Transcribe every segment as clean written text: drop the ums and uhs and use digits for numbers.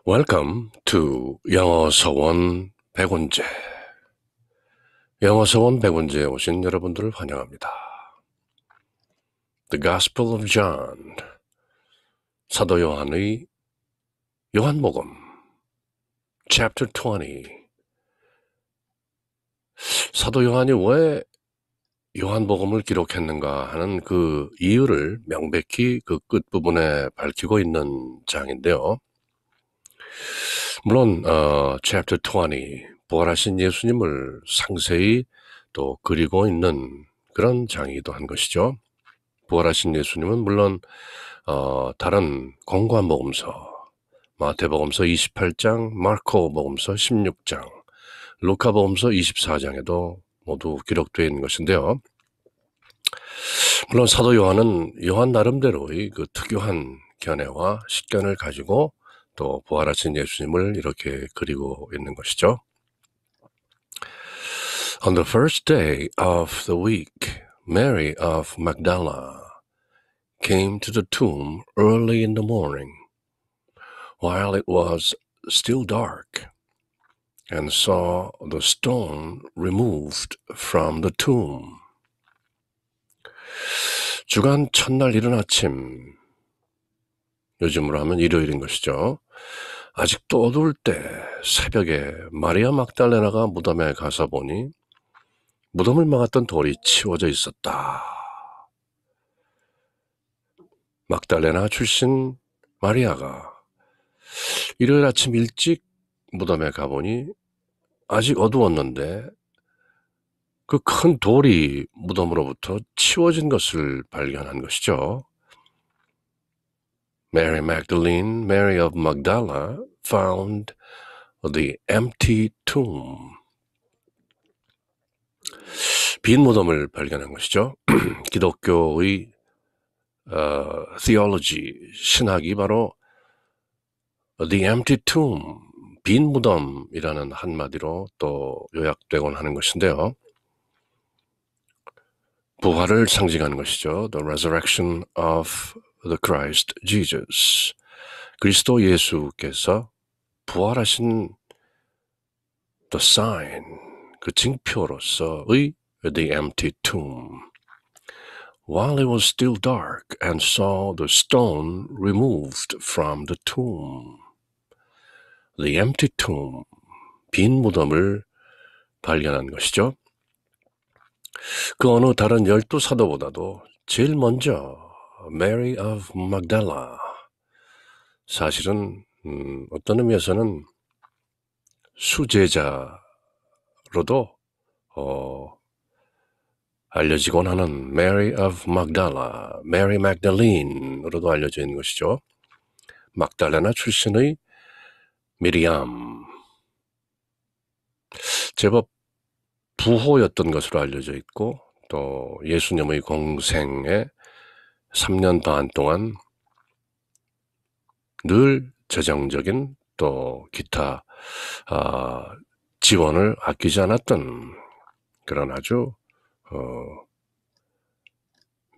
Welcome to 영어 서원 100원제. 영어 서원 100원제에 오신 여러분들을 환영합니다. The Gospel of John, 사도 요한의 요한복음, Chapter 20. 사도 요한이 왜 요한복음을 기록했는가 하는 그 이유를 명백히 그 끝부분에 밝히고 있는 장인데요. 물론 Chapter 20, 부활하신 예수님을 상세히 또 그리고 있는 그런 장이기도 한 것이죠. 부활하신 예수님은 물론 다른 공관복음서, 마태복음서 28장, 마르코복음서 16장, 루카복음서 24장에도 모두 기록되어 있는 것인데요. 물론 사도 요한은 요한 나름대로의 그 특유한 견해와 식견을 가지고 또 부활하신 예수님을 이렇게 그리고 있는 것이죠. On the first day of the week, Mary of Magdala came to the tomb early in the morning, while it was still dark, and saw the stone removed from the tomb. 주간 첫날 이른 아침, 요즘으로 하면 일요일인 것이죠. 아직도 어두울 때 새벽에 마리아 막달레나가 무덤에 가서 보니 무덤을 막았던 돌이 치워져 있었다. 막달레나 출신 마리아가 일요일 아침 일찍 무덤에 가보니 아직 어두웠는데 그 큰 돌이 무덤으로부터 치워진 것을 발견한 것이죠. Mary Magdalene, Mary of Magdala, found the empty tomb. 빈 무덤을 발견한 것이죠. 기독교의 theology, 신학이 바로 the empty tomb, 빈 무덤이라는 한마디로 또 요약되곤 하는 것인데요. 부활을 상징하는 것이죠. The resurrection of the Christ Jesus. 그리스도 예수께서 부활하신 the sign, 그 징표로서의 the empty tomb. While it was still dark and saw the stone removed from the tomb. The empty tomb, 빈 무덤을 발견한 것이죠. 그 어느 다른 12사도보다도 제일 먼저 Mary of Magdala, 사실은 어떤 의미에서는 수제자로도 알려지곤 하는 Mary of Magdala, Mary Magdalene으로도 알려져 있는 것이죠. 막달레나 출신의 미리암, 제법 부호였던 것으로 알려져 있고 또 예수님의 공생에 3년 반 동안 늘 재정적인 또 기타 지원을 아끼지 않았던 그런 아주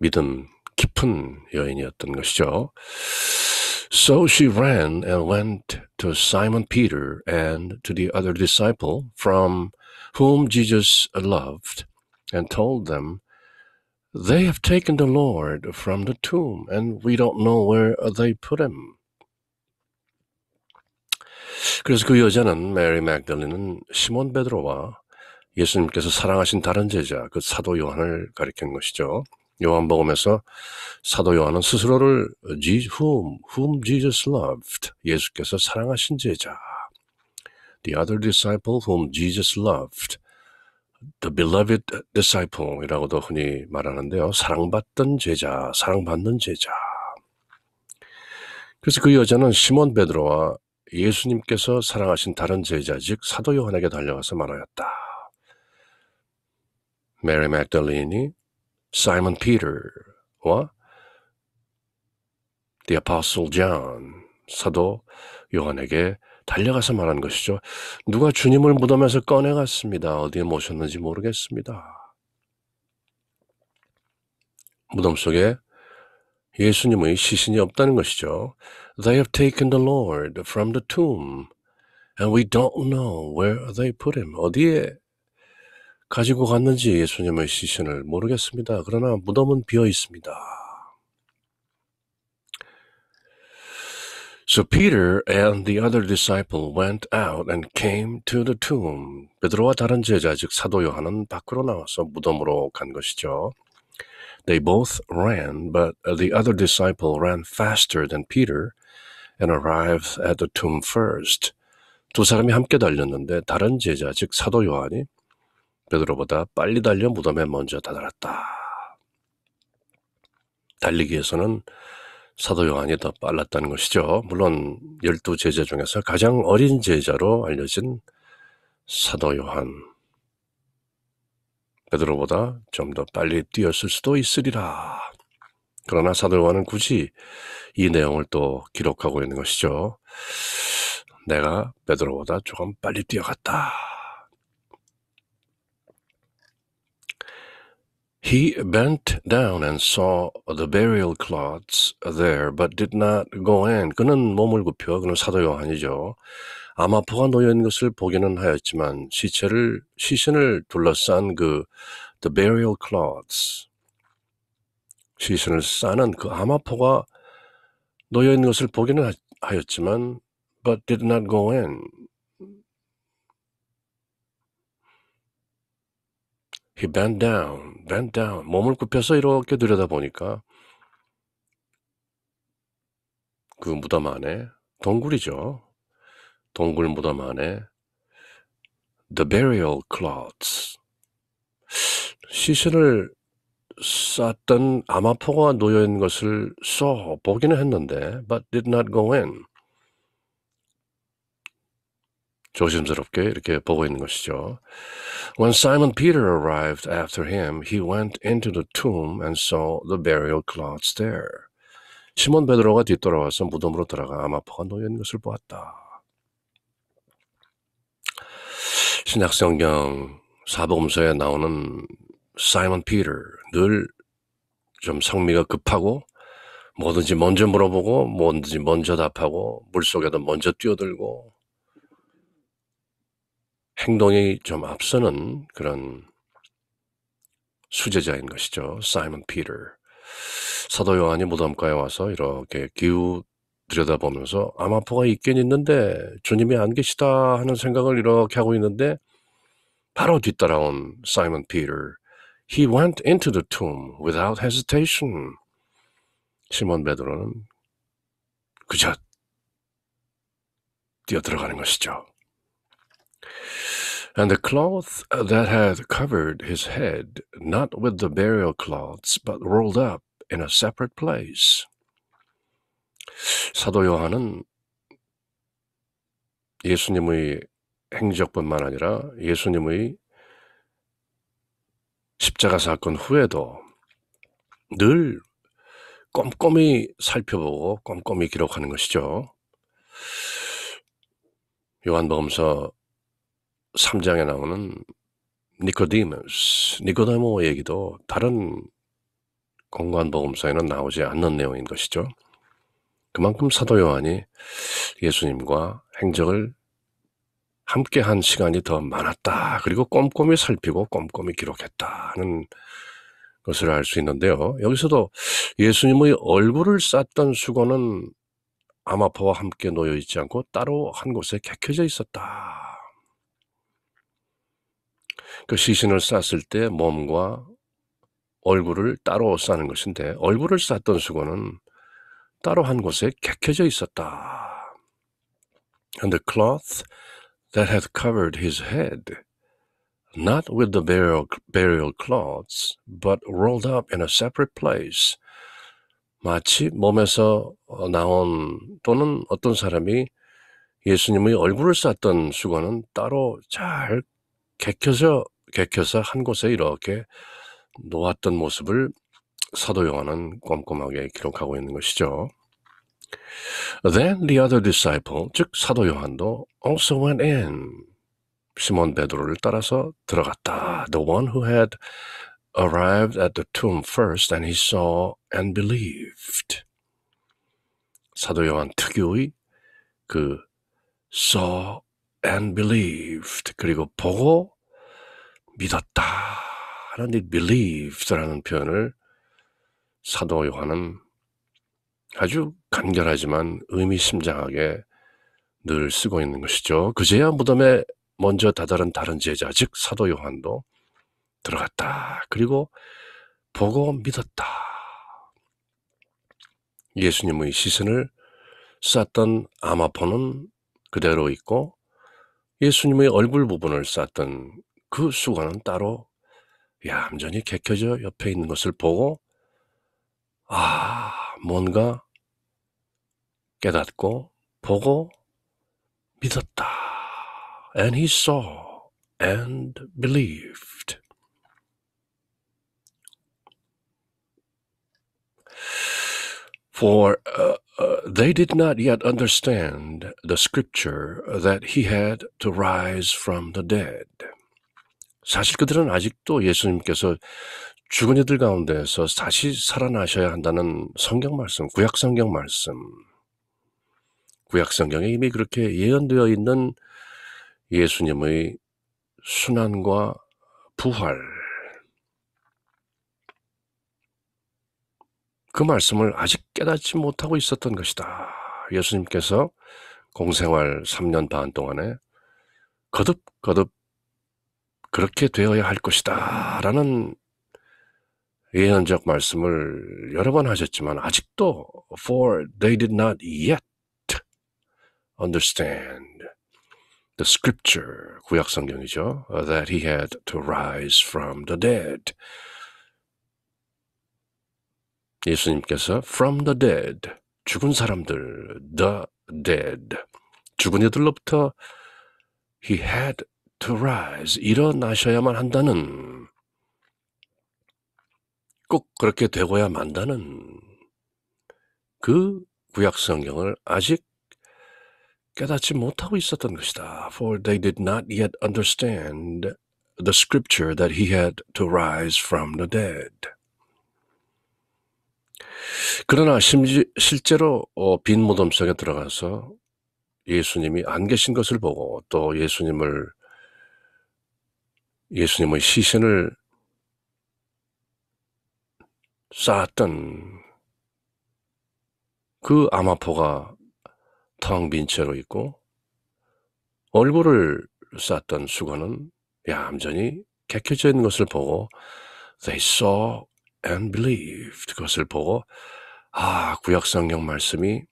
믿음 깊은 여인이었던 것이죠. So she ran and went to Simon Peter and to the other disciple from whom Jesus loved and told them, They have taken the Lord from the tomb and we don't know where they put him. 그래서 그 여자는 메리 맥달린은 시몬 베드로와 예수님께서 사랑하신 다른 제자, 그 사도 요한을 가리킨 것이죠. 요한복음에서 사도 요한은 스스로를 whom Jesus loved, 예수께서 사랑하신 제자, the other disciple whom Jesus loved, the beloved disciple 이라고도 흔히 말하는데요. 사랑받던 제자, 사랑받는 제자. 그래서 그 여자는 시몬 베드로와 예수님께서 사랑하신 다른 제자, 즉 사도 요한에게 달려가서 말하였다. 메리 맥달린이 사이먼 피터와 the apostle John, 사도 요한에게 달려가서 말한 것이죠. 누가 주님을 무덤에서 꺼내갔습니다. 어디에 모셨는지 모르겠습니다. 무덤 속에 예수님의 시신이 없다는 것이죠. They have taken the Lord from the tomb, and we don't know where they put him. 어디에 가지고 갔는지 예수님의 시신을 모르겠습니다. 그러나 무덤은 비어 있습니다. So Peter and the other disciple went out and came to the tomb. 베드로와 다른 제자, 즉 사도 요한은 밖으로 나와서 무덤으로 간 것이죠. They both ran, but the other disciple ran faster than Peter and arrived at the tomb first. 두 사람이 함께 달렸는데 다른 제자, 즉 사도 요한이 베드로보다 빨리 달려 무덤에 먼저 다다랐다. 달리기에서는 사도 요한이 더 빨랐다는 것이죠. 물론 12 제자 중에서 가장 어린 제자로 알려진 사도 요한. 베드로보다 좀 더 빨리 뛰었을 수도 있으리라. 그러나 사도 요한은 굳이 이 내용을 또 기록하고 있는 것이죠. 내가 베드로보다 조금 빨리 뛰어갔다. He bent down and saw the burial cloths there, but did not go in. 그는 몸을 굽혀, 그는 사도 요한이죠. 암화포가 놓여있는 것을 보기는 하였지만 시신을 둘러싼 the burial cloths, 시신을 싸는 그 암화포가 놓여있는 것을 보기는 하였지만 but did not go in. He bent down. 몸을 굽혀서 이렇게 들여다보니까 그 무덤 안에, 동굴이죠. 동굴 무덤 안에 the burial cloths, 시신을 쌌던 암화포가 놓여있는 것을 보기는 했는데 but did not go in. 조심스럽게 이렇게 보고 있는 것이죠. When Simon Peter arrived after him, he went into the tomb and saw the burial cloths there. 시몬 베드로가 뒤돌아와서 무덤으로 들어가 암화포가 놓여있는 것을 보았다. 신약성경 사복음서에 나오는 사이먼 피터, 늘 좀 성미가 급하고 뭐든지 먼저 물어보고 뭐든지 먼저 답하고 물속에도 먼저 뛰어들고 행동이 좀 앞서는 그런 수제자인 것이죠. 사이먼 피터. 사도 요한이 무덤가에 와서 이렇게 기우 들여다보면서 암화포가 있긴 있는데 주님이 안 계시다 하는 생각을 이렇게 하고 있는데 바로 뒤따라온 사이먼 피터. He went into the tomb without hesitation. 시몬 베드로는 그저 뛰어들어가는 것이죠. And the cloth that had covered his head, not with the burial cloths, but rolled up in a separate place. 사도 요한은 예수님의 행적뿐만 아니라 예수님의 십자가 사건 후에도 늘 꼼꼼히 살펴보고 꼼꼼히 기록하는 것이죠. 요한복음서 3장에 나오는 니코데모 얘기도 다른 공관복음서에는 나오지 않는 내용인 것이죠. 그만큼 사도 요한이 예수님과 행적을 함께한 시간이 더 많았다. 그리고 꼼꼼히 살피고 꼼꼼히 기록했다는 것을 알 수 있는데요. 여기서도 예수님의 얼굴을 쌌던 수건은 암화포와 함께 놓여 있지 않고 따로 한 곳에 객혀져 있었다. 그 시신을 쌌을 때 몸과 얼굴을 따로 싸는 것인데 얼굴을 쌌던 수건은 따로 한 곳에 객혀져 있었다. And the cloth that had covered his head, not with the burial cloths, but rolled up in a separate place. 마치 몸에서 나온 또는 어떤 사람이 예수님의 얼굴을 쌌던 수건은 따로 잘 객혀서 한 곳에 이렇게 놓았던 모습을 사도 요한은 꼼꼼하게 기록하고 있는 것이죠. Then the other disciple, 즉 사도 요한도 also went in. 시몬 베드로를 따라서 들어갔다. The one who had arrived at the tomb first and he saw and believed. 사도 요한 특유의 그 saw and believed 그리고 보고 믿었다 하는 이 believed라는 표현을 사도 요한은 아주 간결하지만 의미심장하게 늘 쓰고 있는 것이죠. 그제야 무덤에 먼저 다다른 다른 제자 즉 사도 요한도 들어갔다. 그리고 보고 믿었다. 예수님의 시선을 쌌던 아마포는 그대로 있고 예수님의 얼굴 부분을 쌌던 그 수건은 따로 얌전히 개켜져 옆에 있는 것을 보고 뭔가 깨닫고 보고 믿었다. And he saw and believed. For they did not yet understand the scripture that he had to rise from the dead. 사실 그들은 아직도 예수님께서 죽은 이들 가운데에서 다시 살아나셔야 한다는 성경 말씀, 구약 성경 말씀, 구약 성경에 이미 그렇게 예언되어 있는 예수님의 순환과 부활, 그 말씀을 아직 깨닫지 못하고 있었던 것이다. 예수님께서 공생활 3년 반 동안에 거듭거듭 그렇게 되어야 할 것이다 라는 예언적 말씀을 여러 번 하셨지만 아직도 for they did not yet understand the scripture, 구약 성경이죠. that he had to rise from the dead. 예수님께서 from the dead, 죽은 사람들, the dead, 죽은 이들로부터 he had to rise, 일어나셔야만 한다는, 꼭 그렇게 되고야 만다는 그 구약 성경을 아직 깨닫지 못하고 있었던 것이다. For they did not yet understand the scripture that he had to rise from the dead. 그러나 실제로 빈 무덤 속에 들어가서 예수님이 안 계신 것을 보고 또 예수님의 시신을 쌓았던 그 아마포가 텅 빈 채로 있고 얼굴을 쌓았던 수건은 얌전히 개켜져 있는 것을 보고 they saw and believed, 그것을 보고 구약 성경 말씀이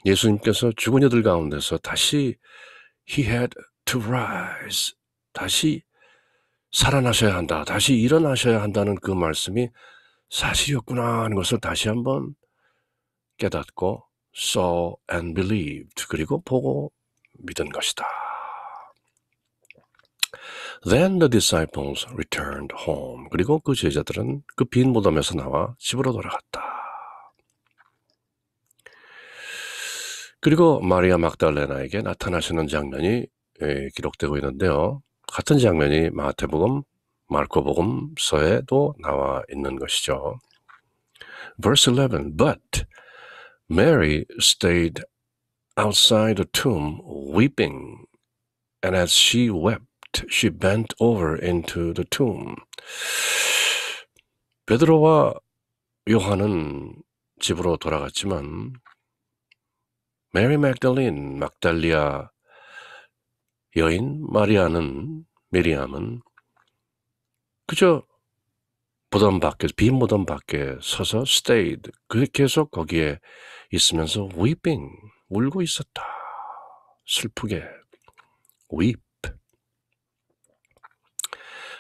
예수님께서 죽은 이들 가운데서 다시 he had to rise, 다시 살아나셔야 한다, 다시 일어나셔야 한다는 그 말씀이 사실이었구나 하는 것을 다시 한번 깨닫고 saw and believed, 그리고 보고 믿은 것이다. Then the disciples returned home. 그리고 그 제자들은 그 빈 무덤에서 나와 집으로 돌아갔다. 그리고 마리아 막달레나에게 나타나시는 장면이 기록되고 있는데요. 같은 장면이 마태복음, 마르코복음서에도 나와 있는 것이죠. Verse 11, But Mary stayed outside the tomb weeping, and as she wept, she bent over into the tomb. 베드로와 요한은 집으로 돌아갔지만 메리 맥달린, 막달리아 여인 미리암은 그저 무덤 밖에, 빈 무덤 밖에 서서 stayed, 계속 거기에 있으면서 weeping, 울고 있었다. 슬프게 weep.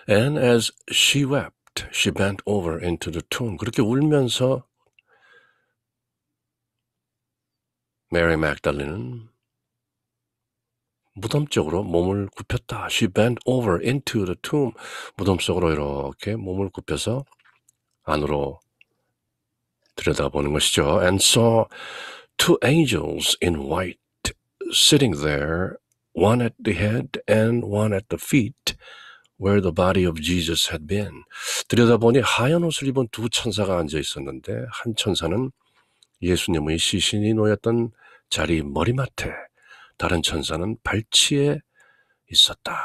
And as she wept, she bent over into the tomb. 그렇게 울면서 메리 맥달린은 무덤 쪽으로 몸을 굽혔다. She bent over into the tomb. 무덤 속으로 이렇게 몸을 굽혀서 안으로 들여다보는 것이죠. And saw two angels in white sitting there, one at the head and one at the feet, where the body of Jesus had been. 들여다보니 하얀 옷을 입은 두 천사가 앉아 있었는데 한 천사는 예수님의 시신이 놓였던 자리 머리맡에, 다른 천사는 발치에 있었다.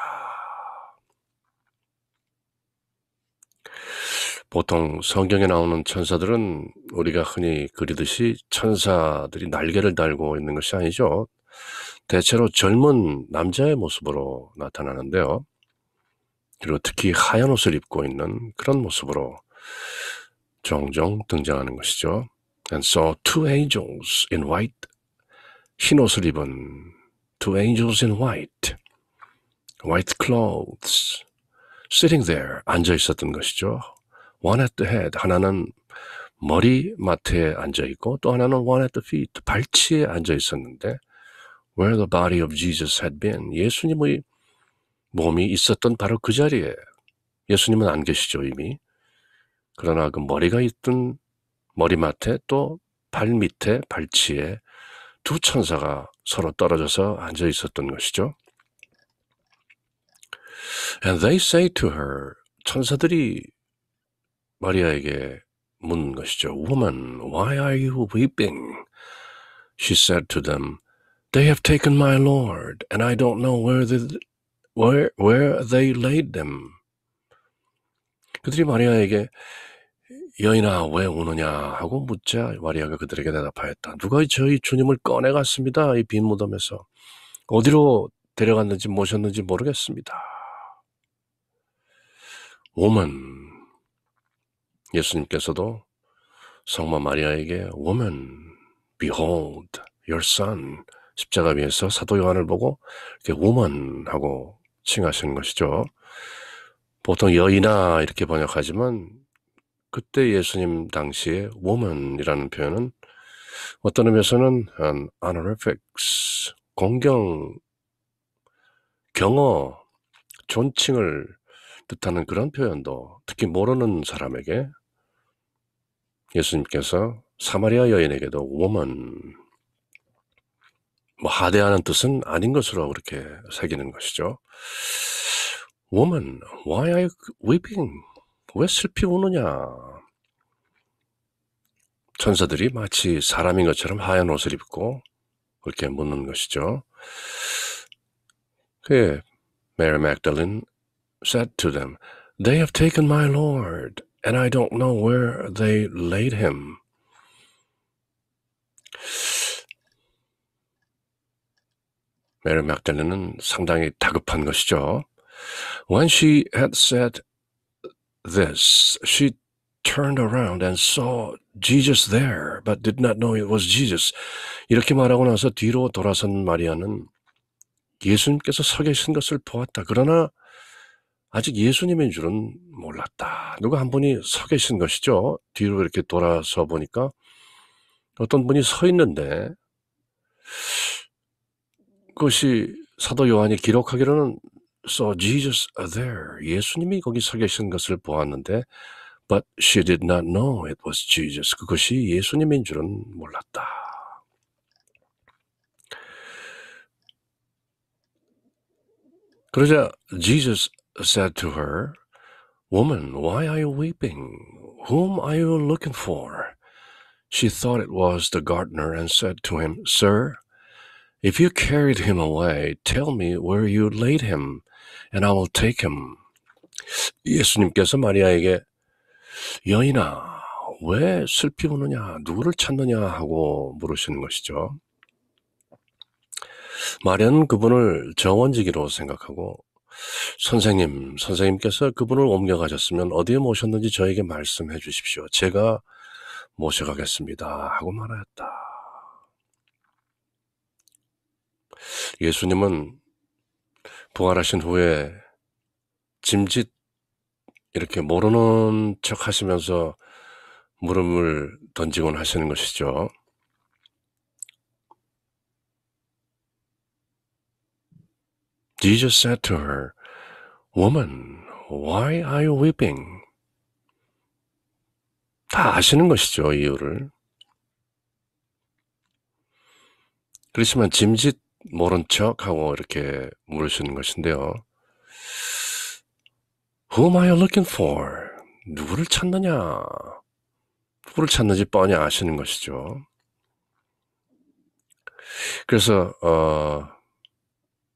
보통 성경에 나오는 천사들은 우리가 흔히 그리듯이 천사들이 날개를 달고 있는 것이 아니죠. 대체로 젊은 남자의 모습으로 나타나는데요. 그리고 특히 하얀 옷을 입고 있는 그런 모습으로 종종 등장하는 것이죠. And saw two angels in white, 흰 옷을 입은 two angels in white, white clothes, sitting there, 앉아 있었던 것이죠. One at the head, 하나는 머리맡에 앉아 있고 또 하나는 one at the feet, 발치에 앉아 있었는데 where the body of Jesus had been, 예수님의 몸이 있었던 바로 그 자리에, 예수님은 안 계시죠 이미. 그러나 그 머리가 있던 머리맡에 또 발밑에 발치에 두 천사가 서로 떨어져서 앉아 있었던 것이죠. And they say to her, 천사들이 마리아에게 묻는 것이죠. Woman, why are you weeping? She said to them, They have taken my Lord, and I don't know where they laid them. 그들이 마리아에게 여인아 왜 우느냐 하고 묻자 마리아가 그들에게 대답하였다. 누가 저희 주님을 꺼내갔습니다. 이 빈 무덤에서. 어디로 데려갔는지 모셨는지 모르겠습니다. Woman, 예수님께서도 성모 마리아에게 Woman, behold, your son, 십자가 위에서 사도 요한을 보고 이렇게 woman 하고 칭하시는 것이죠. 보통 여인아 이렇게 번역하지만 그때 예수님 당시에 woman이라는 표현은 어떤 의미에서는 honorifics, 공경, 경어, 존칭을 뜻하는 그런 표현도 특히 모르는 사람에게 예수님께서 사마리아 여인에게도 woman, 하대하는 뜻은 아닌 것으로 그렇게 새기는 것이죠. Woman, why are you weeping? 왜 슬피 우느냐? 천사들이 마치 사람인 것처럼 하얀 옷을 입고 그렇게 묻는 것이죠. 그에 Mary Magdalene said to them, They have taken my Lord, and I don't know where they laid him. 메리 막달레는 상당히 다급한 것이죠. When she had said this, she turned around and saw Jesus there, but did not know it was Jesus. 이렇게 말하고 나서 뒤로 돌아선 마리아는 예수님께서 서 계신 것을 보았다. 그러나 아직 예수님인 줄은 몰랐다. 누가 한 분이 서 계신 것이죠. 뒤로 이렇게 돌아서 보니까 어떤 분이 서 있는데 그것이 사도 요한이 기록하기로는 saw Jesus there. 예수님이 거기 서 계신 것을 보았는데 but she did not know it was Jesus. 그것이 예수님인 줄은 몰랐다. 그러자 Jesus said to her, Woman, why are you weeping? Whom are you looking for? She thought it was the gardener and said to him, Sir, if you carried him away, tell me where you laid him, and I will take him. 예수님께서 마리아에게 여인아, 왜 슬피 우느냐, 누구를 찾느냐 하고 물으시는 것이죠. 마리아는 그분을 정원지기로 생각하고 선생님께서 그분을 옮겨가셨으면 어디에 모셨는지 저에게 말씀해 주십시오. 제가 모셔가겠습니다 하고 말하였다. 예수님은 부활하신 후에 짐짓 이렇게 모르는 척 하시면서 물음을 던지곤 하시는 것이죠. Jesus said to her, Woman, why are you weeping? 다 아시는 것이죠, 이유를. 그렇지만 짐짓 모른 척하고 이렇게 물으시는 것인데요. Who am I looking for? 누구를 찾느냐? 누구를 찾는지 뻔히 아시는 것이죠. 그래서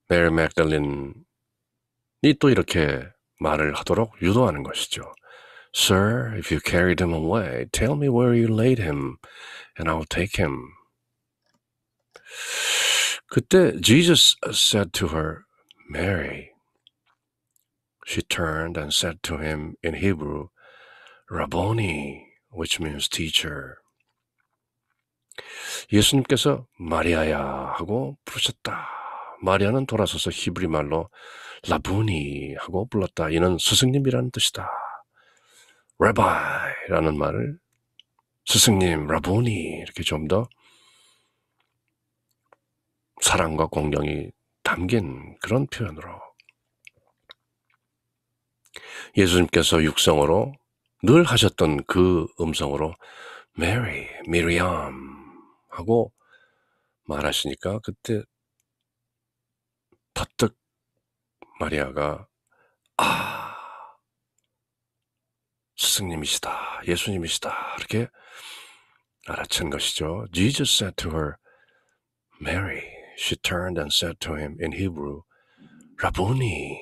메리 맥달린이 또 이렇게 말을 하도록 유도하는 것이죠. Sir, if you carried him away, tell me where you laid him, and I'll take him. 그때 Jesus said to her, Mary. She turned and said to him in Hebrew, Rabboni, which means teacher. 예수님께서 마리아야 하고 부르셨다. 마리아는 돌아서서 히브리 말로 라부니 하고 불렀다. 이는 스승님이라는 뜻이다. Rabbi라는 말을 스승님, 라부니 이렇게 좀 더 사랑과 공경이 담긴 그런 표현으로 예수님께서 육성으로 늘 하셨던 그 음성으로 Mary, Miriam 하고 말하시니까 그때 퍼뜩 마리아가 스승님이시다, 예수님이시다 이렇게 알아챈 것이죠. Jesus said to her, Mary. She turned and said to him in Hebrew, Rabboni,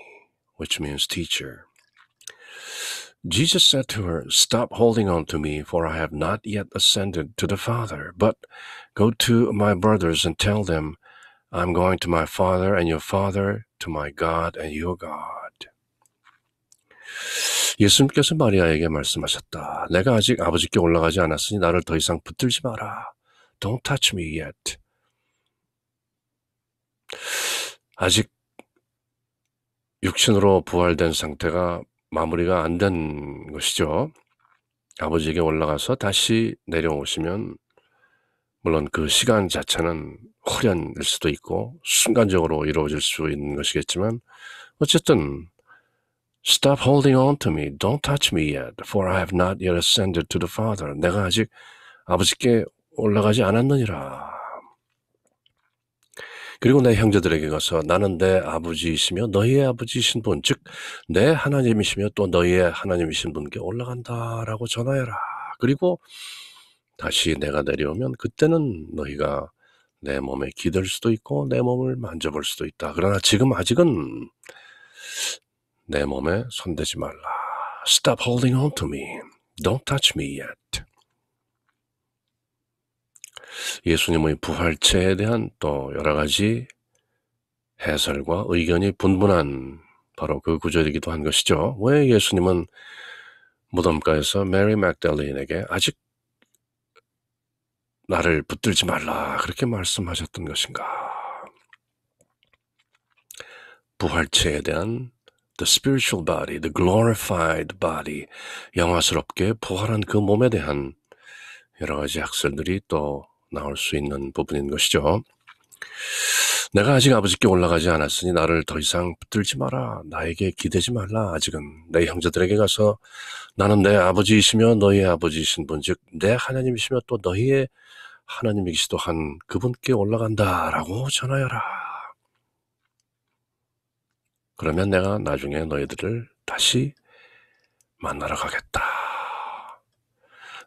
which means teacher. Jesus said to her, Stop holding on to me, for I have not yet ascended to the Father, but go to my brothers and tell them, I'm going to my Father and your Father, to my God and your God. 예수님께서 마리아에게 말씀하셨다. 내가 아직 아버지께 올라가지 않았으니 나를 더 이상 붙들지 마라. Don't touch me yet. 아직 육신으로 부활된 상태가 마무리가 안 된 것이죠. 아버지에게 올라가서 다시 내려오시면 물론 그 시간 자체는 후련일 수도 있고 순간적으로 이루어질 수 있는 것이겠지만 어쨌든 Stop holding on to me. Don't touch me yet, for I have not yet ascended to the Father. 내가 아직 아버지께 올라가지 않았느니라. 그리고 내 형제들에게 가서 나는 내 아버지이시며 너희의 아버지이신 분, 즉 내 하나님이시며 또 너희의 하나님이신 분께 올라간다라고 전하여라. 그리고 다시 내가 내려오면 그때는 너희가 내 몸에 기댈 수도 있고 내 몸을 만져볼 수도 있다. 그러나 지금 아직은 내 몸에 손대지 말라. Stop holding on to me. Don't touch me yet. 예수님의 부활체에 대한 또 여러 가지 해설과 의견이 분분한 바로 그 구절이기도 한 것이죠. 왜 예수님은 무덤가에서 메리 맥달린에게 아직 나를 붙들지 말라 그렇게 말씀하셨던 것인가? 부활체에 대한 the spiritual body, the glorified body, 영화스럽게 부활한 그 몸에 대한 여러 가지 학설들이 또 나올 수 있는 부분인 것이죠. 내가 아직 아버지께 올라가지 않았으니 나를 더 이상 붙들지 마라. 나에게 기대지 말라. 아직은 내 형제들에게 가서 나는 내 아버지이시며 너희의 아버지이신 분, 즉 내 하나님이시며 또 너희의 하나님이시도 한 그분께 올라간다라고 전하여라. 그러면 내가 나중에 너희들을 다시 만나러 가겠다.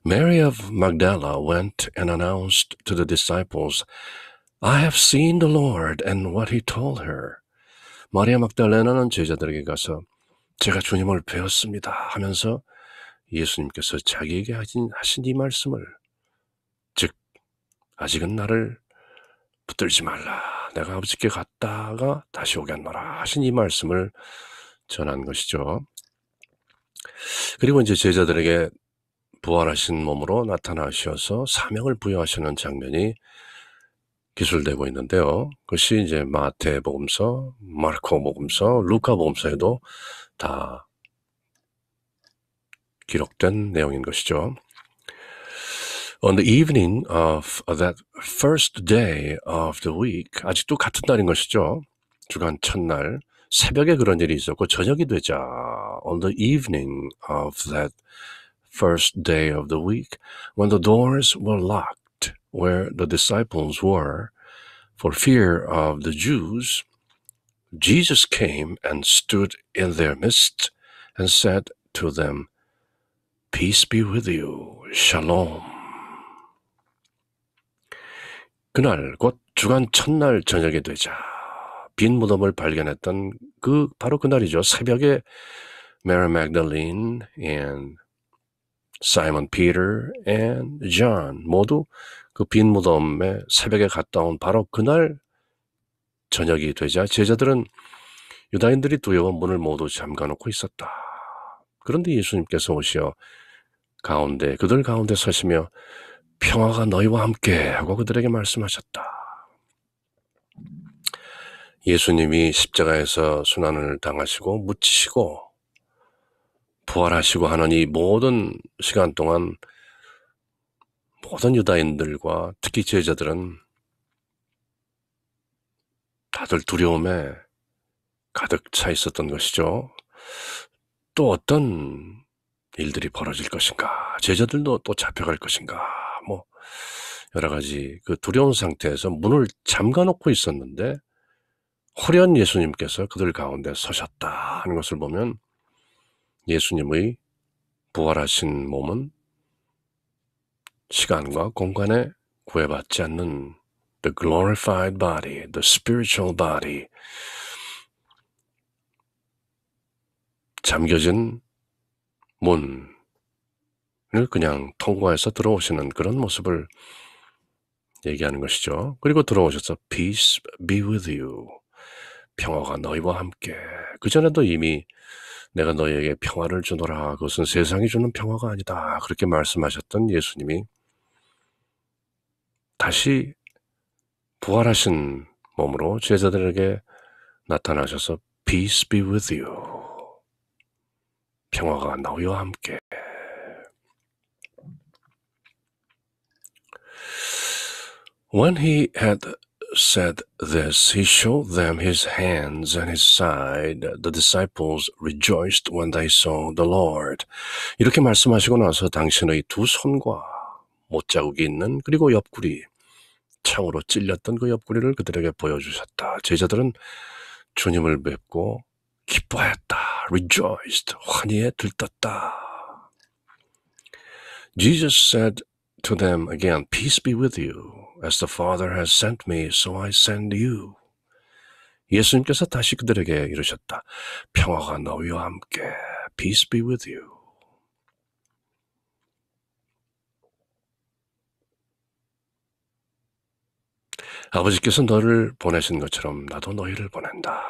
Mary of Magdala went and announced to the disciples, I have seen the Lord and what he told her. 마리아 막달레나는 제자들에게 가서 제가 주님을 배웠습니다 하면서 예수님께서 자기에게 하신 이 말씀을, 즉 아직은 나를 붙들지 말라. 내가 아버지께 갔다가 다시 오겠노라 하신 이 말씀을 전한 것이죠. 그리고 이제 제자들에게 부활하신 몸으로 나타나셔서 사명을 부여하시는 장면이 기술되고 있는데요. 그것이 이제 마태복음서, 마르코복음서, 루카복음서에도 다 기록된 내용인 것이죠. On the evening of that first day of the week, 아직도 같은 날인 것이죠. 주간 첫날, 새벽에 그런 일이 있었고 저녁이 되자 on the evening of that first day of the week, when the doors were locked where the disciples were for fear of the Jews, Jesus came and stood in their midst and said to them, Peace be with you. Shalom. 그날 곧 주간 첫날 저녁이 되자 빈 무덤을 발견했던 바로 그날이죠. 새벽에 Mary Magdalene and Simon Peter and John 모두 그 빈 무덤에 새벽에 갔다 온 바로 그날 저녁이 되자 제자들은 유다인들이 두려워 문을 모두 잠가놓고 있었다. 그런데 예수님께서 오시어 그들 가운데 서시며 평화가 너희와 함께 하고 그들에게 말씀하셨다. 예수님이 십자가에서 순환을 당하시고 묻히시고 부활하시고 하는 이 모든 시간 동안 모든 유다인들과 특히 제자들은 다들 두려움에 가득 차 있었던 것이죠. 또 어떤 일들이 벌어질 것인가, 제자들도 또 잡혀갈 것인가, 여러 가지 그 두려운 상태에서 문을 잠가놓고 있었는데 호련 예수님께서 그들 가운데 서셨다 하는 것을 보면 예수님의 부활하신 몸은 시간과 공간에 구애받지 않는 the glorified body, the spiritual body, 잠겨진 문을 그냥 통과해서 들어오시는 그런 모습을 얘기하는 것이죠. 그리고 들어오셔서 Peace be with you. 평화가 너희와 함께. 그전에도 이미 내가 너희에게 평화를 주노라. 그것은 세상이 주는 평화가 아니다. 그렇게 말씀하셨던 예수님이 다시 부활하신 몸으로 제자들에게 나타나셔서 Peace be with you. 평화가 너희와 함께. When he had said this, he showed them his hands and his side. The disciples rejoiced when they saw the Lord. 이렇게 말씀하시고 나서 당신의 두 손과 못자국이 있는 그리고 옆구리, 창으로 찔렸던 그 옆구리를 그들에게 보여주셨다. 제자들은 주님을 뵙고 기뻐했다. Rejoiced. 환희에 들떴다. Jesus said to them again, Peace be with you. As the Father has sent me, so I send you. 예수님께서 다시 그들에게 이르셨다. 평화가 너희와 함께. Peace be with you. 아버지께서 너를 보내신 것처럼 나도 너희를 보낸다.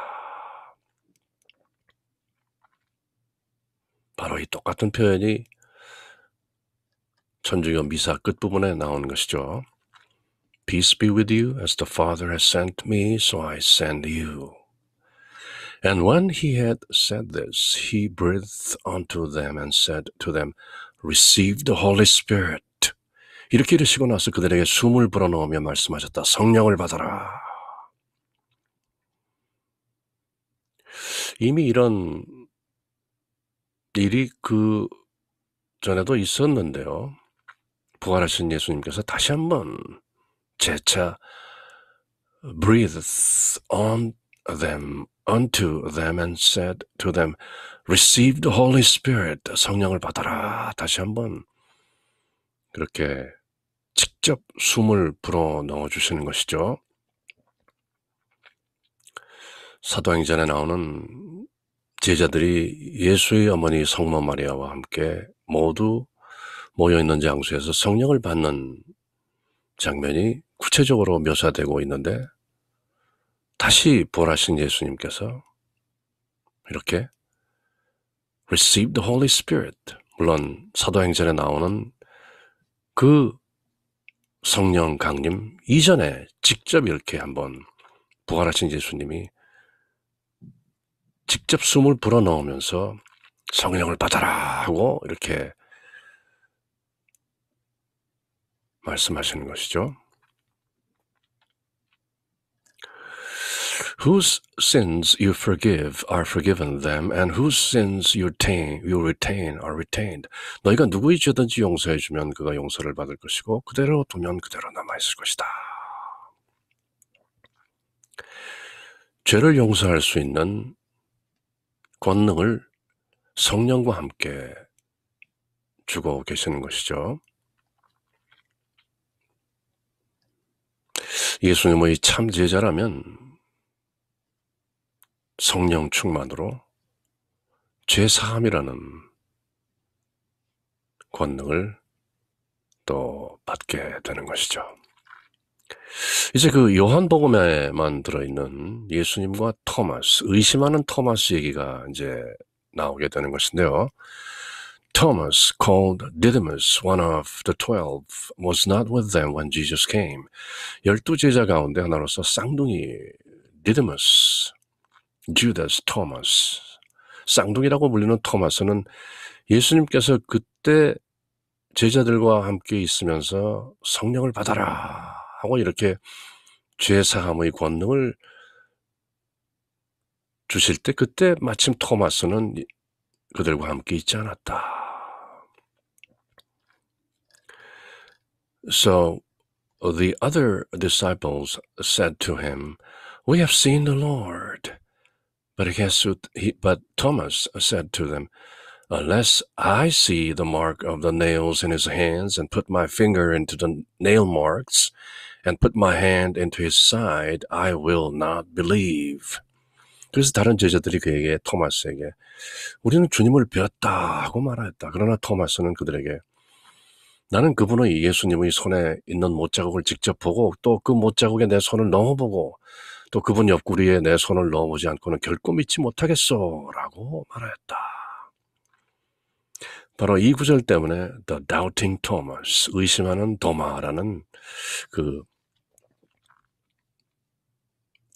바로 이 똑같은 표현이 천주교 미사 끝부분에 나온 것이죠. Peace be with you, as the Father has sent me, so I send you. And when he had said this, he breathed unto them and said to them, Receive the Holy Spirit. 이렇게 이르시고 나서 그들에게 숨을 불어넣으며 말씀하셨다. 성령을 받아라. 이미 이런 일이 그 전에도 있었는데요. 부활하신 예수님께서 다시 한번 재차 breathed on them, unto them and said to them, Receive the Holy Spirit. 성령을 받아라. 다시 한번 그렇게 직접 숨을 불어넣어 주시는 것이죠. 사도행전에 나오는 제자들이 예수의 어머니 성모 마리아와 함께 모두 모여있는 장소에서 성령을 받는 장면이 구체적으로 묘사되고 있는데 다시 부활하신 예수님께서 이렇게 Receive the Holy Spirit. 물론 사도행전에 나오는 그 성령 강림 이전에 직접 이렇게 한번 부활하신 예수님이 직접 숨을 불어넣으면서 성령을 받아라 하고 이렇게 말씀하시는 것이죠. Whose sins you forgive are forgiven them, and whose sins you retain are retained. 너희가 누구의 죄든지 용서해주면 그가 용서를 받을 것이고 그대로 두면 그대로 남아있을 것이다. 죄를 용서할 수 있는 권능을 성령과 함께 주고 계시는 것이죠. 예수님의 참 제자라면 성령 충만으로 죄사함이라는 권능을 또 받게 되는 것이죠. 이제 그 요한복음에만 들어있는 예수님과 토마스, 의심하는 토마스 얘기가 이제 나오게 되는 것인데요. Thomas, called Didymus, one of the 12, was not with them when Jesus came. 12제자 가운데 하나로서 쌍둥이 Didymus, Judas, Thomas, 쌍둥이라고 불리는 토마스는 예수님께서 그때 제자들과 함께 있으면서 성령을 받아라 하고 이렇게 죄사함의 권능을 주실 때 그때 마침 토마스는 그들과 함께 있지 않았다. So the other disciples said to him, "We have seen the Lord." But Thomas said to them, "Unless I see the mark of the nails in his hands and put my finger into the nail marks and put my hand into his side, I will not believe." 그래서 다른 제자들이 그에게 토마스에게 우리는 주님을 배웠다 하고 말하였다. 그러나 토마스는 그들에게 나는 그분의 예수님의 손에 있는 못자국을 직접 보고 또 그 못자국에 내 손을 넣어보고 또 그분 옆구리에 내 손을 넣어보지 않고는 결코 믿지 못하겠소 라고 말하였다. 바로 이 구절 때문에 The Doubting Thomas, 의심하는 도마라는 그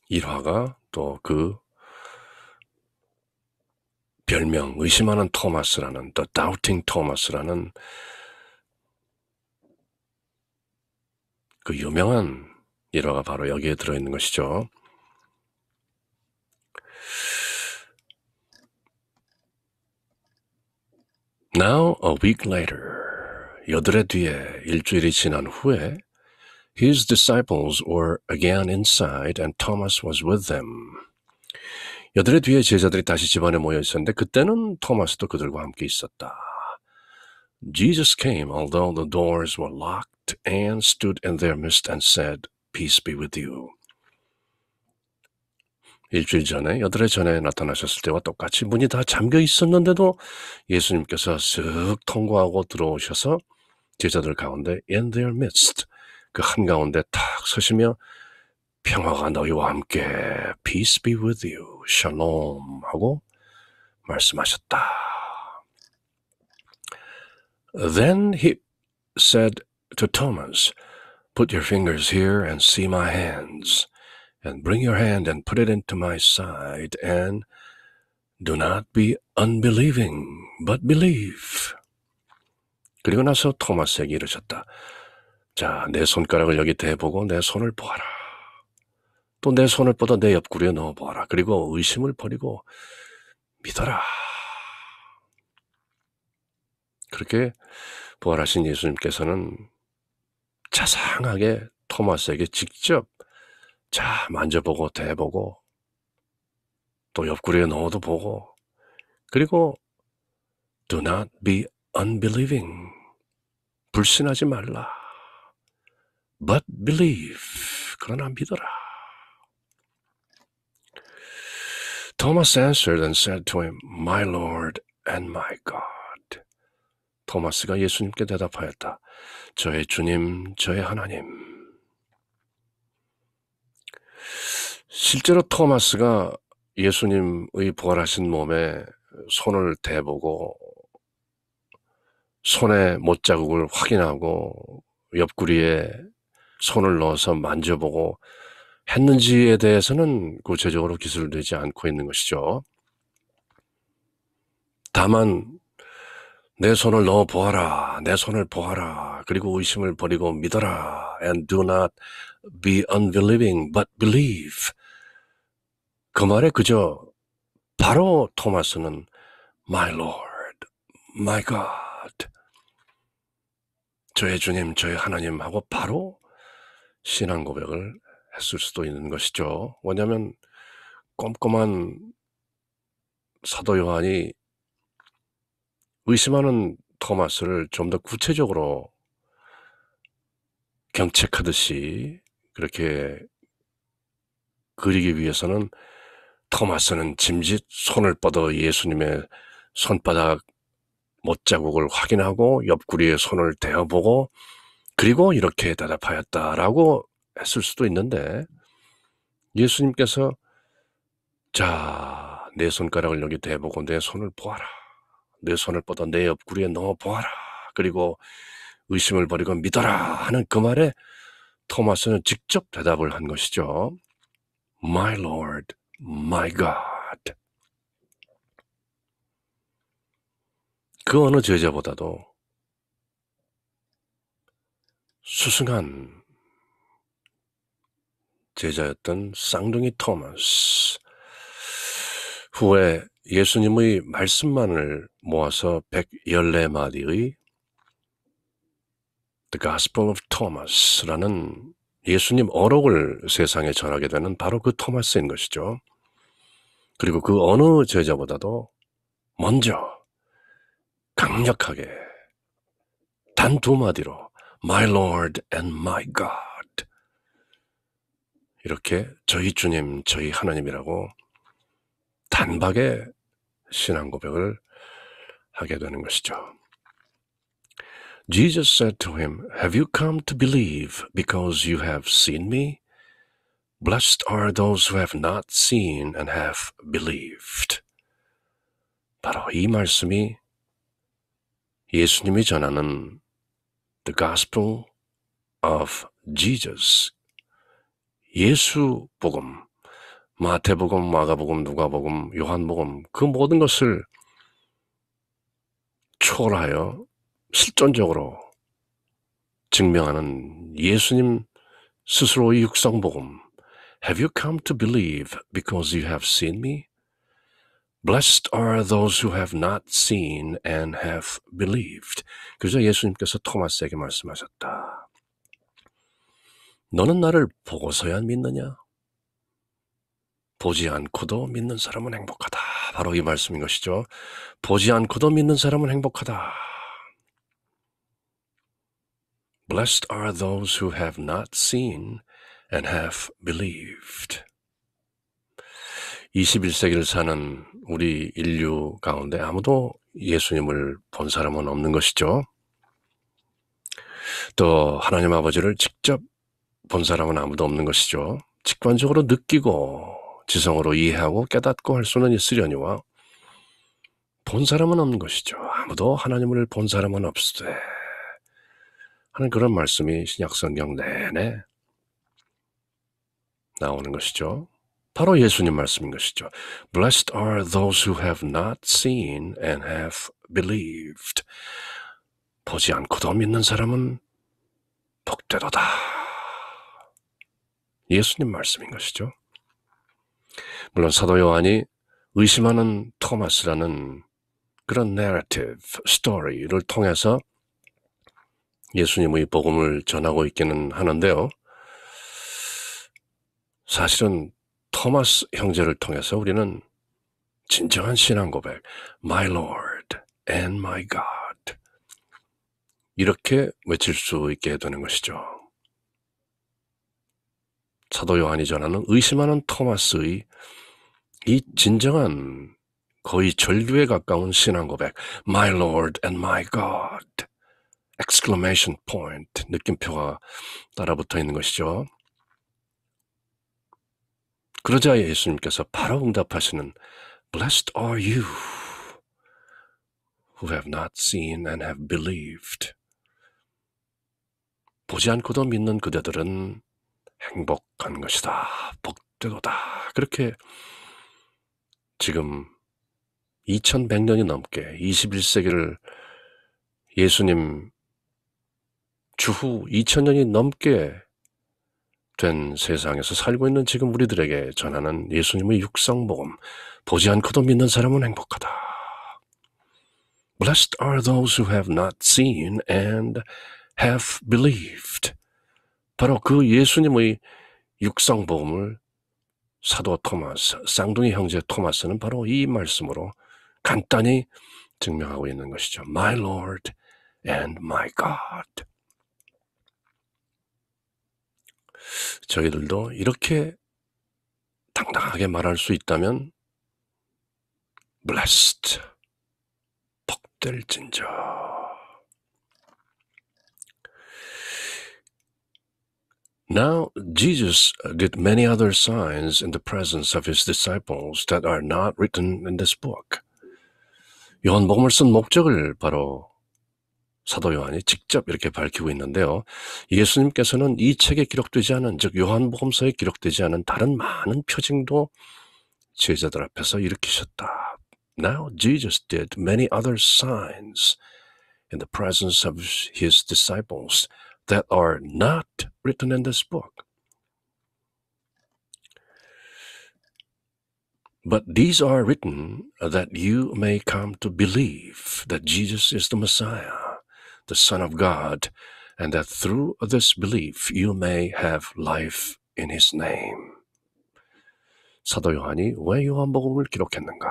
일화가 또 그 별명, 의심하는 토마스라는 The Doubting Thomas라는 그 유명한 일화가 바로 여기에 들어있는 것이죠. Now a week later, 여드레 뒤에 일주일이 지난 후에 his disciples were again inside and Thomas was with them. 여드레 뒤에 제자들이 다시 집안에 모여 있었는데 그때는 토마스도 그들과 함께 있었다. Jesus came, although the doors were locked, and stood in their midst and said, "Peace be with you." 일주일 전에, 여드레 전에 나타나셨을 때와 똑같이 문이 다 잠겨 있었는데도 예수님께서 쓱 통과하고 들어오셔서 제자들 가운데 in their midst, 그 한가운데 탁 서시며 평화가 너희와 함께 peace be with you, shalom 하고 말씀하셨다. Then he said to Thomas, "Put your fingers here and see my hands, and bring your hand and put it into my side, and do not be unbelieving, but believe." 그리고 나서 토마스에게 이르셨다. 자, 내 손가락을 여기 대보고 내 손을 보아라. 또 내 손을 뻗어 내 옆구리에 넣어보아라. 그리고 의심을 버리고 믿어라. 그렇게 부활하신 예수님께서는 자상하게 토마스에게 직접 자 만져보고 대보고 또 옆구리에 넣어도 보고 그리고 do not be unbelieving, 불신하지 말라. but believe, 그러나 믿어라. Thomas answered and said to him, "My Lord and my God." 토마스가 예수님께 대답하였다. 저의 주님, 저의 하나님. 실제로 토마스가 예수님의 부활하신 몸에 손을 대보고 손에 못자국을 확인하고 옆구리에 손을 넣어서 만져보고 했는지에 대해서는 구체적으로 기술되지 않고 있는 것이죠. 다만 내 손을 넣어 보아라, 내 손을 보아라, 그리고 의심을 버리고 믿어라, and do not be unbelieving, but believe. 그 말에 그저 바로 토마스는 My Lord, my God, 저의 주님, 저의 하나님 하고 바로 신앙 고백을 했을 수도 있는 것이죠. 왜냐하면 꼼꼼한 사도 요한이 의심하는 토마스를 좀 더 구체적으로 경책하듯이 그렇게 그리기 위해서는 토마스는 짐짓 손을 뻗어 예수님의 손바닥 못자국을 확인하고 옆구리에 손을 대어보고 그리고 이렇게 대답하였다라고 했을 수도 있는데 예수님께서 자, 내 손가락을 여기 대보고 내 손을 보아라. 내 손을 뻗어 내 옆구리에 넣어 보아라. 그리고 의심을 버리고 믿어라 하는 그 말에 토마스는 직접 대답을 한 것이죠. My Lord, my God. 그 어느 제자보다도 수승한 제자였던 쌍둥이 토마스. 후에 예수님의 말씀만을 모아서 114마디의 The Gospel of Thomas라는 예수님 어록을 세상에 전하게 되는 바로 그 토마스인 것이죠. 그리고 그 어느 제자보다도 먼저 강력하게 단 두 마디로 My Lord and my God 이렇게 저희 주님, 저희 하나님이라고 단박에 신앙 고백을 하게 되는 것이죠. Jesus said to him, Have you come to believe because you have seen me? Blessed are those who have not seen and have believed. 바로 이 말씀이 예수님이 전하는 The Gospel of Jesus, 예수 복음, 마태복음, 마가복음, 누가복음, 요한복음 그 모든 것을 초월하여 실존적으로 증명하는 예수님 스스로의 육성복음. Have you come to believe because you have seen me? Blessed are those who have not seen and have believed. 그래서 예수님께서 토마스에게 말씀하셨다. 너는 나를 보고서야 믿느냐? 보지 않고도 믿는 사람은 행복하다. 바로 이 말씀인 것이죠. 보지 않고도 믿는 사람은 행복하다. Blessed are those who have not seen and have believed. 21세기를 사는 우리 인류 가운데 아무도 예수님을 본 사람은 없는 것이죠. 또 하나님 아버지를 직접 본 사람은 아무도 없는 것이죠. 직관적으로 느끼고 지성으로 이해하고 깨닫고 할 수는 있으려니와 본 사람은 없는 것이죠. 아무도 하나님을 본 사람은 없으되 하는 그런 말씀이 신약성경 내내 나오는 것이죠. 바로 예수님 말씀인 것이죠. Blessed are those who have not seen and have believed. 보지 않고도 믿는 사람은 복되도다. 예수님 말씀인 것이죠. 물론 사도 요한이 의심하는 토마스라는 그런 내러티브, 스토리를 통해서 예수님의 복음을 전하고 있기는 하는데요. 사실은 토마스 형제를 통해서 우리는 진정한 신앙 고백, My Lord and my God 이렇게 외칠 수 있게 되는 것이죠. 사도 요한이 전하는 의심하는 토마스의 이 진정한 거의 절규에 가까운 신앙 고백, My Lord and my God exclamation point 느낌표가 따라붙어 있는 것이죠. 그러자 예수님께서 바로 응답하시는 Blessed are you who have not seen and have believed. 보지 않고도 믿는 그대들은 행복한 것이다. 복되도다. 그렇게 지금 2100년이 넘게 21세기를 예수님 주후 2000년이 넘게 된 세상에서 살고 있는 지금 우리들에게 전하는 예수님의 육성복음, 보지 않고도 믿는 사람은 행복하다. Blessed are those who have not seen and have believed. 바로 그 예수님의 육성복음을 사도 토마스, 쌍둥이 형제 토마스는 바로 이 말씀으로 간단히 증명하고 있는 것이죠. My Lord and my God. 저희들도 이렇게 당당하게 말할 수 있다면 blessed, 복될진저. Now Jesus did many other signs in the presence of his disciples that are not written in this book. 요한복음을 쓴 목적을 바로 사도 요한이 직접 이렇게 밝히고 있는데요. 예수님께서는 이 책에 기록되지 않은, 즉 요한복음서에 기록되지 않은 다른 많은 표징도 제자들 앞에서 일으키셨다. Now Jesus did many other signs in the presence of his disciples that are not written in this book. But these are written that you may come to believe that Jesus is the Messiah, the Son of God, and that through this belief you may have life in his name. 사도 요한이 왜 요한복음을 기록했는가?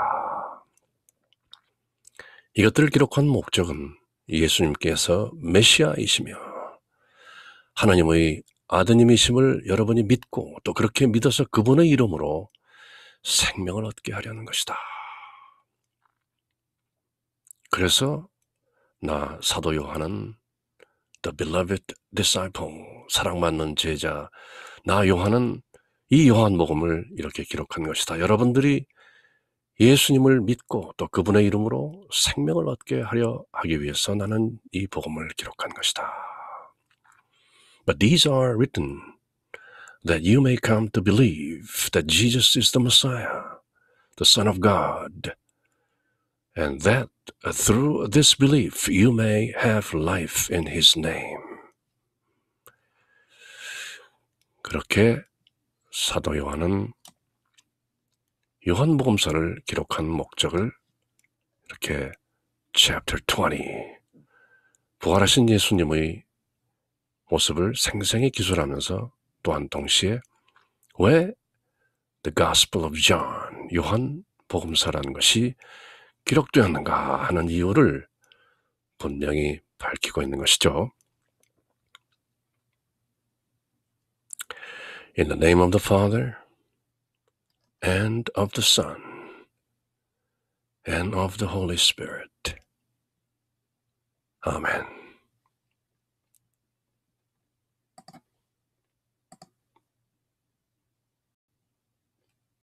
이것들을 기록한 목적은 예수님께서 메시아이시며 하나님의 아드님이심을 여러분이 믿고 또 그렇게 믿어서 그분의 이름으로 생명을 얻게 하려는 것이다. 그래서 나 사도 요한은 the beloved disciple, 사랑받는 제자, 나 요한은 이 요한복음을 이렇게 기록한 것이다. 여러분들이 예수님을 믿고 또 그분의 이름으로 생명을 얻게 하기 위해서 나는 이 복음을 기록한 것이다. But these are written that you may come to believe that Jesus is the Messiah, the Son of God, and that through this belief you may have life in his name. 그렇게 사도 요한은 요한복음서를 기록한 목적을 이렇게 chapter 20, 부활하신 예수님의 모습을 생생히 기술하면서 또한 동시에 왜 The Gospel of John, 요한복음서라는 것이 기록되었는가 하는 이유를 분명히 밝히고 있는 것이죠. In the name of the Father, and of the Son, and of the Holy Spirit. Amen.